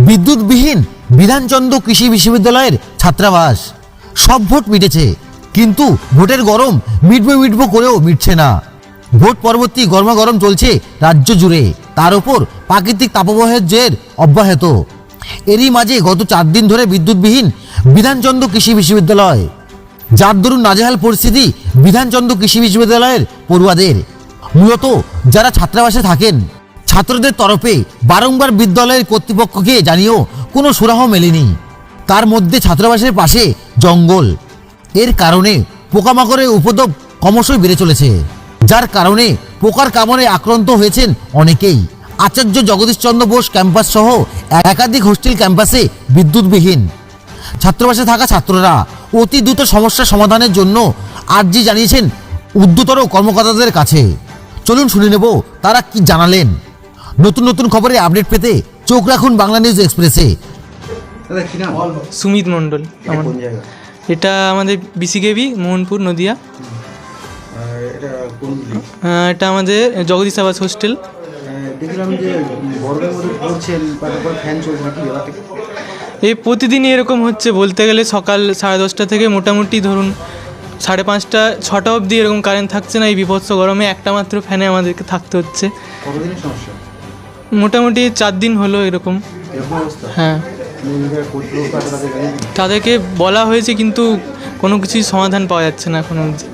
বিদ্যুৎবিহীন বিধানচন্দ্র কৃষি বিশ্ববিদ্যালয়ের ছাত্রাবাস। সব ভোট মিটেছে, কিন্তু ভোটের গরম মিটবো করেও মিটছে না। ভোট পরবর্তী গরমাগরম চলছে রাজ্য জুড়ে, তার উপর প্রাকৃতিক তাপপ্রবাহের জের অব্যাহত। এরই মাঝে গত 4 দিন ধরে বিদ্যুৎবিহীন বিধানচন্দ্র কৃষি বিশ্ববিদ্যালয়, যার দরুন নাজেহাল পরিস্থিতি বিধানচন্দ্র কৃষি বিশ্ববিদ্যালয়ের পড়ুয়াদের। মূলত যারা ছাত্রাবাসে থাকেন, ছাত্রদের তরফে বারংবার বিদ্যালয়ের কর্তৃপক্ষকে জানিয়েও কোনো সুরাহ মেলেনি। তার মধ্যে ছাত্রাবাসের পাশে জঙ্গল, এর কারণে পোকামাকড়ের উপদ্রব ক্রমশই বেড়ে চলেছে, যার কারণে পোকার কামড়ে আক্রান্ত হয়েছেন অনেকেই। আচার্য জগদীশচন্দ্র বোস ক্যাম্পাস সহ একাধিক হোস্টেল ক্যাম্পাসে বিদ্যুৎবিহীন। ছাত্রাবাসে থাকা ছাত্ররা অতি দ্রুত সমস্যার সমাধানের জন্য আর্জি জানিয়েছেন ঊর্ধ্বতর কর্মকর্তাদের কাছে। চলুন শুনে নেব তারা কি জানালেন। নতুন খবরে আপডেট পেতে চোখ রাখুন বাংলা নিউজ এক্সপ্রেসে। সুমিত মণ্ডল। এটা আমাদের বিসিকেবি মোহনপুর নদিয়া। এটা আমাদের জগদীশ আবাস হোস্টেল। দেখলাম যে গরমের মধ্যে পড়ছেন, তারপর ফ্যান চলছে নাকি এলাকা থেকে? এই প্রতিদিনই এরকম হচ্ছে, বলতে গেলে সকাল 10:30 থেকে মোটামুটি ধরুন 5:30, 6টা অবধি এরকম কারেন্ট থাকছে না। এই বিভৎস গরমে একটা মাত্র ফ্যানে আমাদেরকে থাকতে হচ্ছে। কতদিনের সমস্যা? মোটামুটি 4 দিন হলো এরকম অবস্থা। হ্যাঁ, তাদেরকে বলা হয়েছে, কিন্তু কোনো কিছুই সমাধান পাওয়া যাচ্ছে না এখনো অবধি।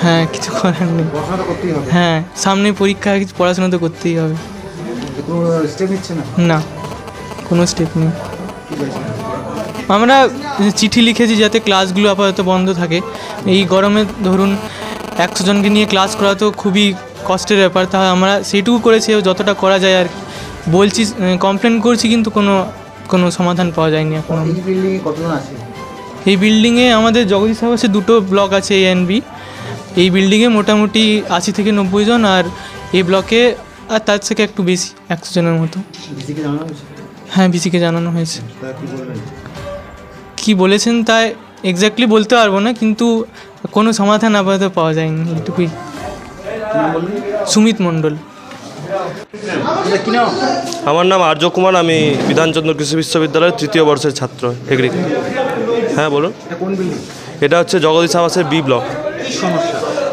হ্যাঁ, কিছু করার নেই। হ্যাঁ, সামনে পরীক্ষা, কিছু পড়াশোনা তো করতেই হবে। না, কোনো স্টেপ নেই। আমরা চিঠি লিখেছি যাতে ক্লাসগুলো আপাতত বন্ধ থাকে। এই গরমে ধরুন 100 জনকে নিয়ে ক্লাস করা তো খুবই কষ্টের ব্যাপার। তা আমরা সেইটুকু করেছি, যতটা করা যায় আর বলছি, কমপ্লেন করছি, কিন্তু কোনো সমাধান পাওয়া যায়নি এখন। এই বিল্ডিংয়ে আমাদের জগদীশ আবাসে 2টো ব্লক আছে, এ অ্যান্ড বি। এই বিল্ডিংয়ে মোটামুটি 80 থেকে 90 জন, আর এই ব্লকে আর তার থেকে একটু বেশি, 100 জনের মতো। হ্যাঁ, বিসিকে জানানো হয়েছে। কি বলেছেন তাই এক্স্যাক্টলি বলতে পারবো না, কিন্তু কোনো সমাধান আপাতত পাওয়া যায়নি, এইটুকুই। সুমিত মণ্ডল। আমার নাম আর্য কুমার, আমি বিধানচন্দ্র কৃষি বিশ্ববিদ্যালয়ের 3য় বর্ষের ছাত্র, এগ্রিকে। হ্যাঁ বলুন। এটা হচ্ছে জগদীশ আবাসের বি ব্লক।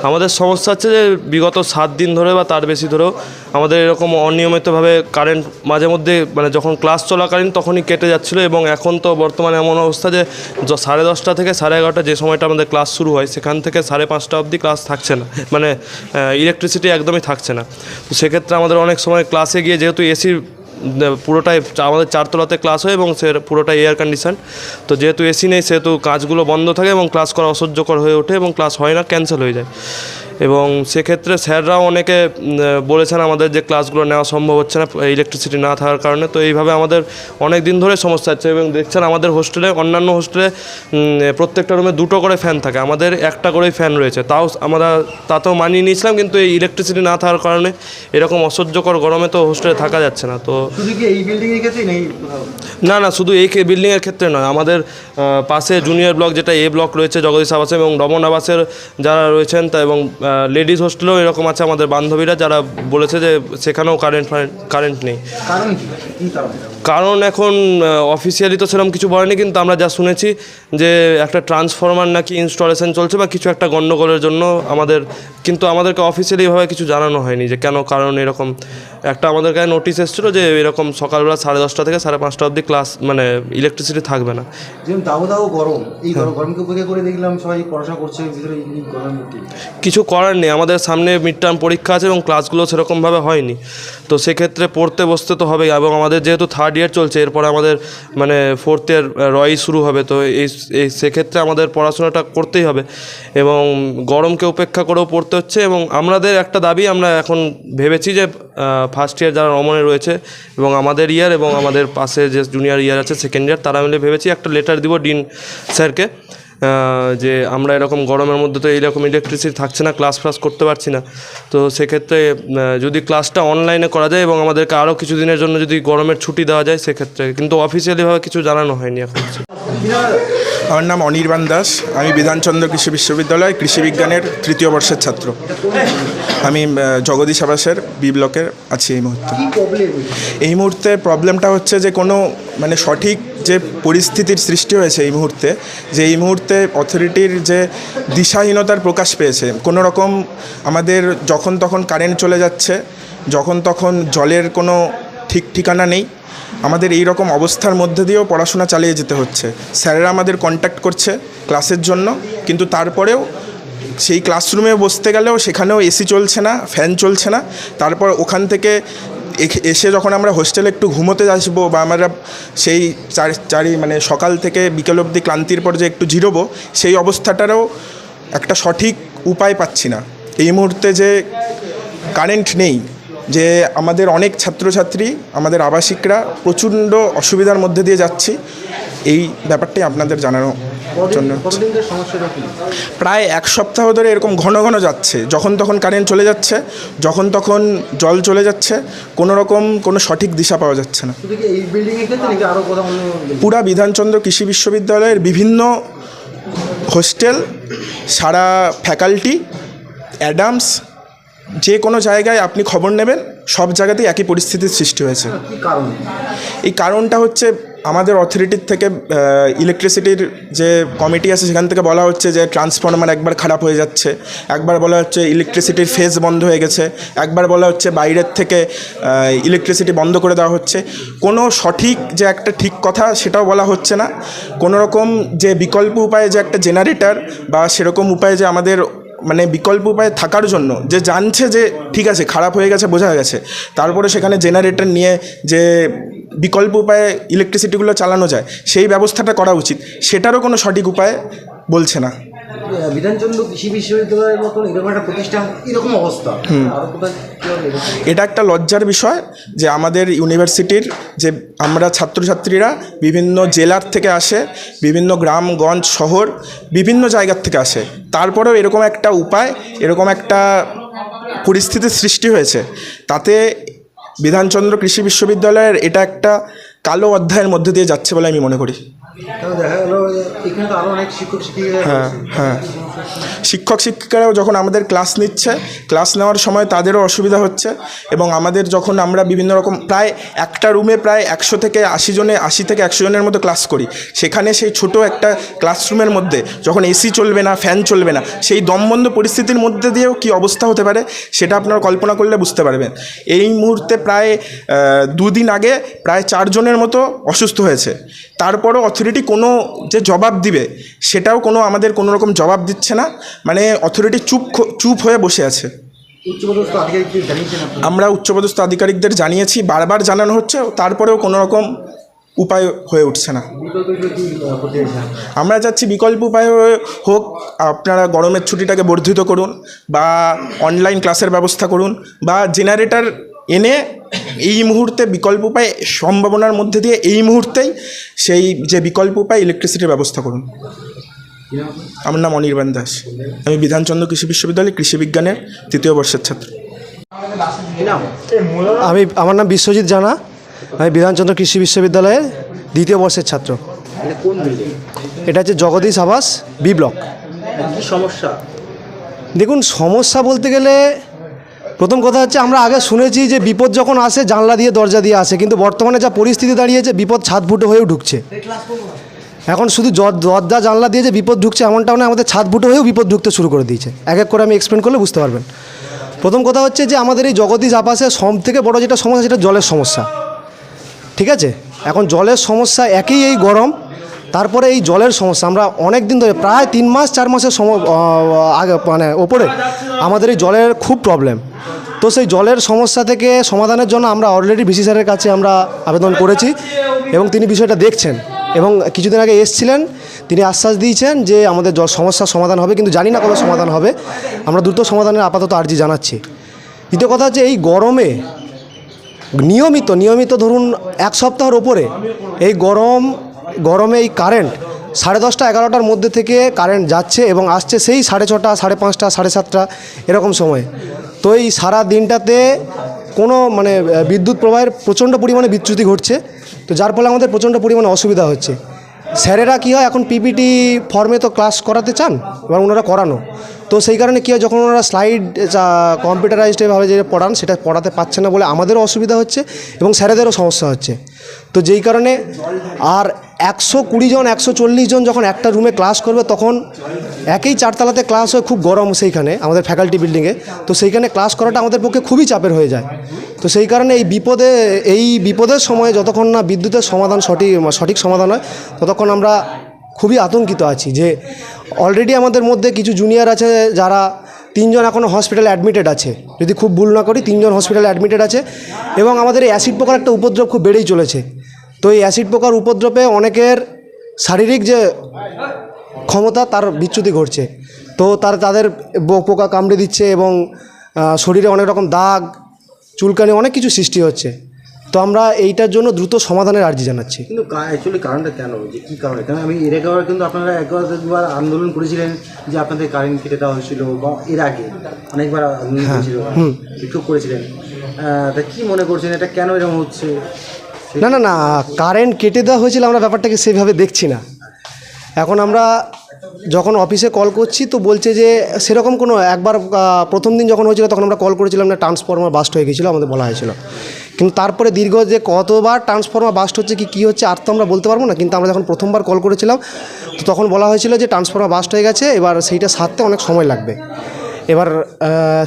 আমাদের সমস্যা হচ্ছে যে বিগত 7 দিন ধরে বা তার বেশি ধরেও আমাদের এরকম অনিয়মিতভাবে কারেন্ট মাঝে মধ্যে, মানে যখন ক্লাস চলাকালীন তখনই কেটে যাচ্ছিলো, এবং এখন তো বর্তমানে এমন অবস্থা যে 10:30 থেকে 11:30 যে সময়টা আমাদের ক্লাস শুরু হয়, সেখান থেকে 5:30 অবধি ক্লাস থাকছে না, মানে ইলেকট্রিসিটি একদমই থাকছে না। তো সেক্ষেত্রে আমাদের অনেক সময় ক্লাসে গিয়ে, যেহেতু এসির পুরোটাই আমাদের 4 তলাতে ক্লাস হয় এবং সে পুরোটাই এয়ার কন্ডিশন, তো যেহেতু এসি নেই সেহেতু কাজগুলো বন্ধ থাকে এবং ক্লাস করা অসহ্যকর হয়ে ওঠে এবং ক্লাস হয় না, ক্যান্সেল হয়ে যায়। এবং সেক্ষেত্রে স্যাররাও অনেকে বলেছেন আমাদের যে ক্লাসগুলো নেওয়া সম্ভব হচ্ছে না ইলেকট্রিসিটি না থাকার কারণে। তো এইভাবে আমাদের অনেক দিন ধরে সমস্যা হচ্ছে। এবং দেখছেন আমাদের হোস্টেলে, অন্যান্য হোস্টেলে প্রত্যেকটা রুমে 2টো করে ফ্যান থাকে, আমাদের একটা করেই ফ্যান রয়েছে। তাতেও মানিয়ে নিয়েছিলাম, কিন্তু এই ইলেকট্রিসিটি না থাকার কারণে এরকম অসহ্যকর গরমে তো হোস্টেলে থাকা যাচ্ছে না। তো শুধু কি এই বিল্ডিংয়ের ক্ষেত্রেই নেই? না, শুধু এই বিল্ডিংয়ের ক্ষেত্রে নয়, আমাদের পাশে জুনিয়র ব্লক, যেটা এ ব্লক রয়েছে জগদীশ আবাসে, এবং রমন আবাসের যারা রয়েছেন, তা এবং লেডিস হোস্টেলেও এরকম আছে আমাদের বান্ধবীরা, যারা বলেছে যে সেখানেও কারেন্ট নেই। কারণ এখন অফিসিয়ালি তো সেরকম কিছু বলেনি, কিন্তু আমরা যা শুনেছি যে একটা ট্রান্সফরমার নাকি ইনস্টলেশন চলছে বা কিছু একটা গণ্ডগোলের জন্য কিন্তু আমাদেরকে অফিসিয়ালিভাবে কিছু জানানো হয়নি যে কেন, কারণ এরকম একটা আমাদের কাছে নোটিশ এসেছিলো যে এরকম সকালবেলা 10:30 থেকে 5:30 অবধি ক্লাস, মানে ইলেকট্রিসিটি থাকবে না। যেমন দাও গরম, এই গরমকে উপেক্ষা করে দেখলাম সবাই পড়াশোনা করছে ভিতরে, এই গরমের মধ্যে কিছু করার নেই। আমাদের সামনে মিড টার্ম পরীক্ষা আছে এবং ক্লাসগুলো সেরকমভাবে হয়নি, তো সেক্ষেত্রে পড়তে বসতে তো হবেই। এবং আমাদের যেহেতু 3rd ইয়ার চলছে, এরপরে আমাদের মানে 4th ইয়ার রয় শুরু হবে, তো সেক্ষেত্রে আমাদের পড়াশোনাটা করতেই হবে এবং গরমকে উপেক্ষা করেও পড়তে হচ্ছে। এবং আমাদের একটা দাবি, আমরা এখন ভেবেছি যে 1st ইয়ার যারা রমনে রয়েছে এবং আমাদের ইয়ার এবং আমাদের পাশে যে জুনিয়র ইয়ার আছে 2nd ইয়ার, তারা মিলে ভেবেছি একটা লেটার দিব ডিন স্যারকে, যে আমরা এরকম গরমের মধ্যে তো এইরকম ইলেকট্রিসিটি থাকছে না, ক্লাস করতে পারছি না। তো সেক্ষেত্রে যদি ক্লাসটা অনলাইনে করা যায় এবং আমাদেরকে আরও কিছু দিনের জন্য যদি গরমের ছুটি দেওয়া যায় সেক্ষেত্রে, কিন্তু অফিসিয়ালিভাবে কিছু জানানো হয়নি এখন। আমার নাম অনির্বাণ দাস, আমি বিধানচন্দ্র কৃষি বিশ্ববিদ্যালয় কৃষি বিজ্ঞানের 3য় বর্ষের ছাত্র। আমি জগদীশ আবাসের বি ব্লকের আছি এই মুহূর্তে। কি প্রবলেম? এই মুহূর্তে প্রবলেমটা হচ্ছে যে কোনো মানে সঠিক যে পরিস্থিতির সৃষ্টি হয়েছে এই মুহূর্তে, যে এই মুহূর্তে অথরিটির যে দিশাহীনতার প্রকাশ পেয়েছে। কোনো রকম আমাদের যখন তখন কারেন্ট চলে যাচ্ছে, যখন তখন জলের কোনো ঠিক ঠিকানা নেই। আমাদের এই রকম অবস্থার মধ্যে দিয়েও পড়াশোনা চালিয়ে যেতে হচ্ছে। স্যারেরা আমাদের কন্ট্যাক্ট করছে ক্লাসের জন্য, কিন্তু তারপরেও সেই ক্লাসরুমে বসতে গেলেও সেখানেও এসি চলছে না, ফ্যান চলছে না। তারপর ওখান থেকে এসে যখন আমরা হোস্টেলে একটু ঘুমোতে আসবো বা আমরা সেই মানে সকাল থেকে বিকেল অবধি ক্লান্তির পর যে একটু জিরোবো, সেই অবস্থাটারও একটা সঠিক উপায় পাচ্ছি না। এই মুহূর্তে যে কারেন্ট নেই, যে আমাদের অনেক ছাত্রছাত্রী, আমাদের আবাসিকরা প্রচণ্ড অসুবিধার মধ্যে দিয়ে যাচ্ছি, এই ব্যাপারটাই আপনাদের জানানোর জন্য। কতদিনের সমস্যাটা কি? প্রায় এক সপ্তাহ ধরে এরকম ঘন ঘন যাচ্ছে, যখন তখন কারেন্ট চলে যাচ্ছে, যখন তখন জল চলে যাচ্ছে, কোনো রকম কোনো সঠিক দিশা পাওয়া যাচ্ছে না। শুধু কি এই বিল্ডিংয়ের ক্ষেত্রে নাকি আরও কোথাও অন্য? পুরা বিধানচন্দ্র কৃষি বিশ্ববিদ্যালয়ের বিভিন্ন হোস্টেল, সারা ফ্যাকাল্টি, অ্যাডামস, যে কোনো জায়গায় আপনি খবর নেবেন, সব জায়গাতেই একই পরিস্থিতির সৃষ্টি হয়েছে। কি কারণ? এই কারণটা হচ্ছে আমাদের অথরিটির থেকে ইলেকট্রিসিটির যে কমিটি আছে সেখান থেকে বলা হচ্ছে যে ট্রান্সফরমার একবার খারাপ হয়ে যাচ্ছে, একবার বলা হচ্ছে ইলেকট্রিসিটির ফেজ বন্ধ হয়ে গেছে, একবার বলা হচ্ছে বাইরের থেকে ইলেকট্রিসিটি বন্ধ করে দেওয়া হচ্ছে। কোনো সঠিক যে একটা ঠিক কথা সেটাও বলা হচ্ছে না। কোনো রকম যে বিকল্প উপায়ে যে একটা জেনারেটর বা সেরকম উপায়ে যে আমাদের মানে বিকল্প উপায়ে থাকার জন্য যে জানছে যে ঠিক আছে খারাপ হয়ে গেছে, বোঝা গেছে, তারপরে সেখানে জেনারেটর নিয়ে যে বিকল্প উপায়ে ইলেকট্রিসিটিগুলো চালানো যায় সেই ব্যবস্থাটা করা উচিত, সেটারও কোনো সঠিক উপায় বলছে না। বিধানচন্দ্র কৃষি বিশ্ববিদ্যালয়ের মতন এরকম একটা প্রতিষ্ঠান এরকম অবস্থা আরও কোথায় কি হবে? এটা একটা লজ্জার বিষয় যে আমাদের ইউনিভার্সিটির যে আমরা ছাত্রছাত্রীরা বিভিন্ন জেলার থেকে আসে, বিভিন্ন গ্রামগঞ্জ শহর বিভিন্ন জায়গার থেকে আসে, তারপরেও এরকম একটা উপায়, এরকম একটা পরিস্থিতির সৃষ্টি হয়েছে। তাতে বিধানচন্দ্র কৃষি বিশ্ববিদ্যালয়ের এটা একটা কালো অধ্যায়ের মধ্যে দিয়ে যাচ্ছে বলে আমি মনে করি। দেখা গেল এখানে তো আরও অনেক শিক্ষক শিক্ষিকা। হ্যাঁ, শিক্ষক শিক্ষিকারাও যখন আমাদের ক্লাস নিচ্ছে, ক্লাস নেওয়ার সময় তাদেরও অসুবিধা হচ্ছে। এবং আমাদের যখন আমরা বিভিন্ন রকম প্রায় একটা রুমে প্রায় 100 থেকে 100 জনের মতো ক্লাস করি, সেখানে সেই ছোট একটা ক্লাসরুমের মধ্যে যখন এসি চলবে না, ফ্যান চলবে না, সেই দমবন্ধ পরিস্থিতির মধ্যে দিয়েও কী অবস্থা হতে পারে সেটা আপনারা কল্পনা করলে বুঝতে পারবেন। এই মুহূর্তে প্রায় 2 দিন আগে প্রায় 4 জনের মতো অসুস্থ হয়েছে। তারপরও অথরিটি কোনো যে জবাব দিবে সেটাও আমাদের কোনো রকম জবাব দিচ্ছে না। মানে অথরিটি চুপ হয়ে বসে আছে। উচ্চপদস্থ আধিকারিকদের জানিয়েছেন আপনি? আমরা উচ্চপদস্থ আধিকারিকদের জানিয়েছি, বারবার জানানো হচ্ছে, তারপরেও কোনো রকম উপায় হয়ে উঠছে না। আমরা চাচ্ছি বিকল্প উপায় হোক, আপনারা গরমের ছুটিটাকে বর্ধিত করুন বা অনলাইন ক্লাসের ব্যবস্থা করুন বা জেনারেটর এনে এই মুহূর্তে বিকল্প উপায় সম্ভাবনার মধ্যে দিয়ে এই মুহূর্তেই সেই যে বিকল্প উপায় ইলেকট্রিসিটির ব্যবস্থা করুন। আমার নাম অনির্বাণ দাস, আমি বিধানচন্দ্র কৃষি বিশ্ববিদ্যালয়ের কৃষি বিজ্ঞানের 3য় বর্ষের ছাত্র। আমার নাম বিশ্বজিৎ জানা, আমি বিধানচন্দ্র কৃষি বিশ্ববিদ্যালয়ের 2য় বর্ষের ছাত্র। কোন বিল্ডিং? এটা হচ্ছে জগদীশ আবাস বি ব্লক। কি সমস্যা? দেখুন, সমস্যা বলতে গেলে প্রথম কথা হচ্ছে আমরা আগে শুনেছি যে বিপদ যখন আসে জানলা দিয়ে দরজা দিয়ে আসে, কিন্তু বর্তমানে যা পরিস্থিতি দাঁড়িয়েছে বিপদ ছাদ ফুটো হয়েও ঢুকছে। এখন শুধু দরজা জানলা দিয়ে যে বিপদ ঢুকছে এমনটাও না, আমাদের ছাদ ফুটো হয়েও বিপদ ঢুকতে শুরু করে দিয়েছে। এক এক করে আমি এক্সপ্লেন করলে বুঝতে পারবেন। প্রথম কথা হচ্ছে যে আমাদের এই জগদীশ আবাসে সব থেকে বড় যেটা সমস্যা সেটা জলের সমস্যা। ঠিক আছে, এখন জলের সমস্যা একই এই গরম, তারপরে এই জলের সমস্যা আমরা অনেক দিন ধরে প্রায় 3 মাস 4 মাসের আগে মানে ওপরে আমাদের এই জলের খুব প্রবলেম। তো সেই জলের সমস্যা থেকে সমাধানের জন্য আমরা অলরেডি ভিসি স্যারের কাছে আমরা আবেদন করেছি এবং তিনি বিষয়টা দেখছেন এবং কিছুদিন আগে এসেছিলেন। তিনি আশ্বাস দিয়েছেন যে আমাদের জল সমস্যার সমাধান হবে, কিন্তু জানি না কবে সমাধান হবে। আমরা দ্রুত সমাধানের আপাতত আর্জি জানাচ্ছি। দ্বিতীয় কথা হচ্ছে এই গরমে নিয়মিত ধরুন 1 সপ্তাহের ওপরে এই গরমে এই কারেন্ট 10:30 11টার মধ্যে থেকে কারেন্ট যাচ্ছে এবং আসছে সেই 6:30 5:30 7:30 এরকম সময়। তো এই সারা দিনটাতে কোনো মানে বিদ্যুৎ প্রবাহের প্রচণ্ড পরিমাণে বিচ্যুতি ঘটছে, তো যার ফলে আমাদের প্রচণ্ড পরিমাণে অসুবিধা হচ্ছে। স্যারেরা কী হয়, এখন পিপিটি ফর্মে তো ক্লাস করাতে চান, এবার ওনারা করানো তো সেই কারণে কী হয়, যখন ওনারা স্লাইড কম্পিউটারাইজডভাবে যে পড়ান সেটা পড়াতে পারছে না বলে আমাদেরও অসুবিধা হচ্ছে এবং স্যারেদেরও সমস্যা হচ্ছে। তো যেই কারণে আর 120 জন 140 জন যখন একটা রুমে ক্লাস করবে, তখন একই 4 তলাতে ক্লাস হয়, খুব গরম সেইখানে আমাদের ফ্যাকাল্টি বিল্ডিংয়ে, তো সেইখানে ক্লাস করাটা আমাদের পক্ষে খুবই চাপের হয়ে যায়। তো সেই কারণে এই বিপদের সময় যতক্ষণ না বিদ্যুতের সমাধান সঠিক সমাধান হয়, ততক্ষণ আমরা খুবই আতঙ্কিত আছি। যে অলরেডি আমাদের মধ্যে কিছু জুনিয়র আছে যারা 3 জন এখনও হসপিটালে অ্যাডমিটেড আছে, যদি খুব ভুল না করি 3 জন হসপিটালে অ্যাডমিটেড আছে, এবং আমাদের এই অ্যাসিড পোকার একটা উপদ্রব খুব বেড়েই চলেছে। তো এই অ্যাসিড পোকার উপদ্রবে অনেকের শারীরিক যে ক্ষমতা তার বিচ্যুতি ঘটছে। তো তাদের পোকা কামড়ে দিচ্ছে এবং শরীরে অনেক রকম দাগ, চুলকানি, অনেক কিছু সৃষ্টি হচ্ছে। তো আমরা এইটার জন্য দ্রুত সমাধানের আর্জি জানাচ্ছি। কিন্তু অ্যাকচুয়ালি কারণটা কেন, যে কী কারণে? কারণ আমি এর আগেও কিন্তু আপনারা একবার আন্দোলন করেছিলেন যে আপনাদের কারেন্ট কেটে দেওয়া হয়েছিল, বা এর আগে অনেকবার আন্দোলন করেছিল, বিক্ষোভ করেছিলেন। তা কী মনে করছেন, এটা কেন এরকম হচ্ছে? না, কারেন্ট কেটে দেওয়া হয়েছিল আমরা ব্যাপারটাকে সেভাবে দেখছি না। এখন আমরা যখন অফিসে কল করছি তো বলছে যে সেরকম কোনো, একবার প্রথম দিন যখন হয়েছিল তখন আমরা কল করেছিলাম না, ট্রান্সফরমার বাস্ট হয়ে গেছিলো, আমাদের বলা হয়েছিল। কিন্তু তারপরে দীর্ঘ যে কতবার ট্রান্সফরমার বাস্ট হচ্ছে কী হচ্ছে আর তো আমরা বলতে পারবো না। কিন্তু আমরা যখন প্রথমবার কল করেছিলাম তো তখন বলা হয়েছিল যে ট্রান্সফরমার বাস্ট হয়ে গেছে, এবার সেইটা সারতে অনেক সময় লাগবে। এবার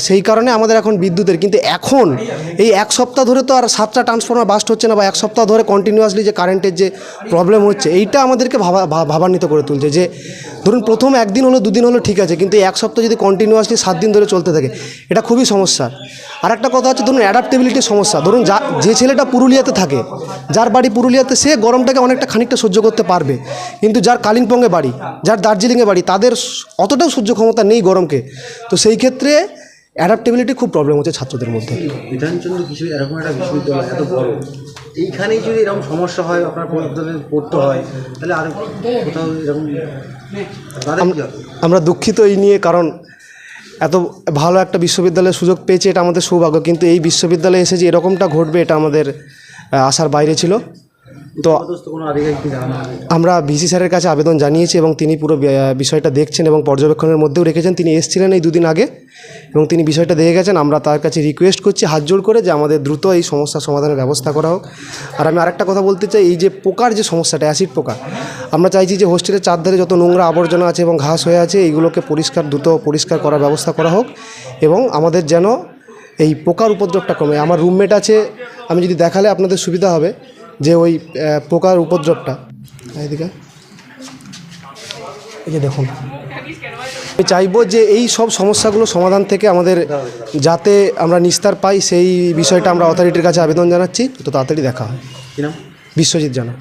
সেই কারণে আমাদের এখন বিদ্যুতের, কিন্তু এখন এই 1 সপ্তাহ ধরে তো আর 7টা ট্রান্সফরমার বাস্ট হচ্ছে না, বা 1 সপ্তাহ ধরে কন্টিনিউয়াসলি যে কারেন্টের যে প্রবলেম হচ্ছে, এইটা আমাদেরকে ভাবান্বিত করে তুলছে। যে ধরুন প্রথম 1 দিন হলো 2 দিন হলো ঠিক আছে, কিন্তু 1 সপ্তাহ যদি কন্টিনিউয়াসলি 7 দিন ধরে চলতে থাকে, এটা খুবই সমস্যা। আর একটা কথা হচ্ছে, ধরুন অ্যাডাপ্টেবিলিটির সমস্যা। ধরুন যে ছেলেটা পুরুলিয়াতে থাকে, যার বাড়ি পুরুলিয়াতে, সে গরমটাকে অনেকটা খানিকটা সহ্য করতে পারবে, কিন্তু যার কালিম্পংয়ে বাড়ি, যার দার্জিলিংয়ে বাড়ি, তাদের অতটাও সহ্য ক্ষমতা নেই গরমকে। তো সেই ক্ষেত্রে অ্যাডাপ্টেবিলিটি খুব প্রবলেম হচ্ছে ছাত্রদের মধ্যে। বিধানচন্দ্র কৃষি এরকম একটা বিশ্ববিদ্যালয় এত বড়, এইখানেই যদি এরকম সমস্যা হয়, আপনার পড়তে হয়, তাহলে আর কোথাও এরকম আমরা দুঃখিত এই নিয়ে, কারণ এত ভালো একটা বিশ্ববিদ্যালয়ের সুযোগ পেয়েছে, এটা আমাদের সৌভাগ্য। কিন্তু এই বিশ্ববিদ্যালয়ে এসে যে এরকমটা ঘটবে, এটা আমাদের আশার বাইরে ছিল। তো আমরা ভিসি স্যারের কাছে আবেদন জানিয়েছি এবং তিনি পুরো বিষয়টা দেখছেন এবং পর্যবেক্ষণের মধ্যেও রেখেছেন। তিনি এসেছিলেন এই 2 দিন আগে এবং তিনি বিষয়টা দেখে গেছেন। আমরা তার কাছে রিকোয়েস্ট করছি হাত জোড় করে যে আমাদের দ্রুত এই সমস্যার সমাধানের ব্যবস্থা করা হোক। আর আমি আরেকটা কথা বলতে চাই, এই যে পোকার যে সমস্যাটা, অ্যাসিড পোকা, আমরা চাইছি যে হোস্টেলের চারধারে যত নোংরা আবর্জনা আছে এবং ঘাস হয়ে আছে, এইগুলোকে দ্রুত পরিষ্কার করার ব্যবস্থা করা হোক এবং আমাদের যেন এই পোকার উপদ্রবটা কমে। আমার রুমমেট আছে, আমি যদি দেখালে আপনাদের সুবিধা হবে যে ওই পোকার উপদ্রবটা, এদিকে এই যে দেখুন। আমি চাইবো যে এই সব সমস্যাগুলো সমাধান থেকে আমাদের যাতে আমরা নিস্তার পাই, সেই বিষয়টা আমরা অথরিটির কাছে আবেদন জানাচ্ছি, তো তাড়াতাড়ি দেখা হয়। বিশ্বজিৎ জানা।